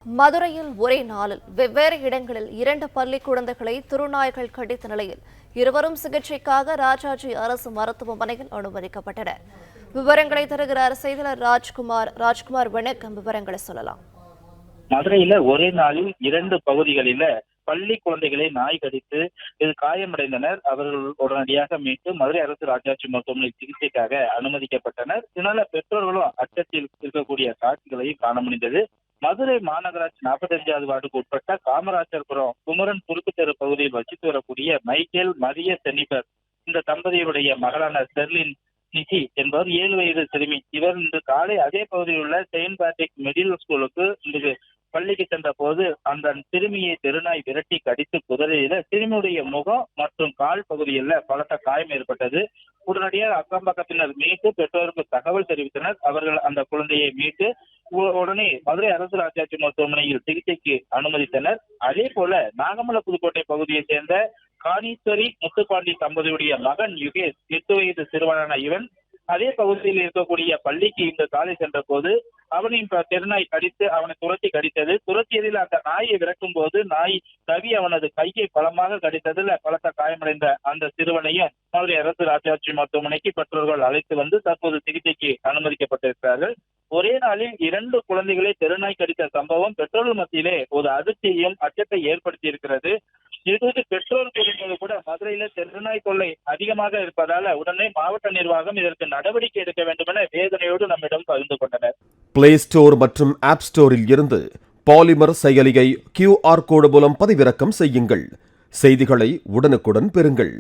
மதுரையில் ஒரே நாளில் வெவ்வேறு இடங்களில் 2 பள்ளி குழந்தைகளை திருநாய்கள் கடித்த நிலையில் இருவரும் சிகிச்சைக்காக ராஜாஜி அரசு மருத்துவமனையில் அனுமதிக்கப்பட்டனர். விவரங்களை தருகிறார் செய்தியாளர் ராஜ்குமார். வணக்கம். விவரங்களை சொல்லலாம். மதுரையில ஒரே நாளில் 2 பகுதிகளில பள்ளி குழந்தைகளை நாய் கடித்து காயமடைந்தனர். அவர்கள் உடனடியாக மீட்டு மதுரை அரசு ராஜாஜி மருத்துவமனை சிகிச்சைக்காக அனுமதிக்கப்பட்டனர். இதனால பெற்றோர்களும் அச்சத்தில் இருக்கக்கூடிய காட்சிகளையும் காண முடிந்தது. மதுரை மாநகராட்சி 45வது வார்டுக்கு உட்பட்ட காமராஜர்புரம் குமரன் குறுக்கு தெரு பகுதியில் வசித்து வரக்கூடிய மைக்கேல் மரிய செனிபர் இந்த தம்பதியினுடைய மகளான செர்லின் நிதி என்பவர் 7 வயது சிறுமி. இவர் இன்று காலை அதே பகுதியில் உள்ள செயின்ட் பேட்ரிக் மிடில் ஸ்கூலுக்கு இன்று பள்ளிக்கு சென்ற போது அந்த சிறுமியை தெருநாய் விரட்டி கடித்து குதறியதில் சிறுமியுடைய முகம் மற்றும் கால் பகுதியில் பலத்த காயம் ஏற்பட்டது. உடனடியாக அக்கம் பக்கத்தினர் மீட்டு பெற்றோருக்கு தகவல் தெரிவித்தனர். அவர்கள் அந்த குழந்தையை மீட்டு உடனே மதுரை அரசு ராஜாஜி மருத்துவமனையில் சிகிச்சைக்கு அனுமதித்தனர். அதே போல நாகமலை புதுக்கோட்டை பகுதியை சேர்ந்த காணீஸ்வரி முத்துப்பாண்டி தம்பதியுடைய மகன் யுகேஷ் 8 வயது சிறுவனான இவன் அதே பகுதியில் இருக்கக்கூடிய பள்ளிக்கு இந்த காலை சென்ற போது அவனின் தெருநாய் கடித்து அவனை துரத்தியதில் அந்த நாயை விரட்டும் போது நாய் தவி அவனது கையை பலமாக கடித்ததில் பலத்த காயமடைந்த அந்த சிறுவனையும் மதுரை அரசு ராஜாஜி மருத்துவமனைக்கு பெற்றோர்கள் அழைத்து வந்து தற்போது சிகிச்சைக்கு அனுமதிக்கப்பட்டிருக்கிறார்கள். ஒரே நாளில் 2 குழந்தைகளை தெருநாய் கடித்த சம்பவம் பெற்றோர்கள் மத்தியிலே ஒரு அதிர்ச்சியையும் அச்சத்தை ஏற்படுத்தி இருக்கிறது. இதுகுறித்து பெற்றோர் கூறும்போது கூட மதுரையில தெருநாய் தொல்லை அதிகமாக இருப்பதால உடனே மாவட்ட நிர்வாகம் இதற்கு நடவடிக்கை எடுக்க வேண்டும் என வேதனையோடு நம்மிடம் பகிர்ந்து கொண்டனர். பிளே ஸ்டோர் மற்றும் ஆப் ஸ்டோரில் இருந்து பாலிமர் செயலியை QR கோடு மூலம் பதிவிறக்கம் செய்யுங்கள். செய்திகளை உடனுக்குடன் பெறுங்கள்.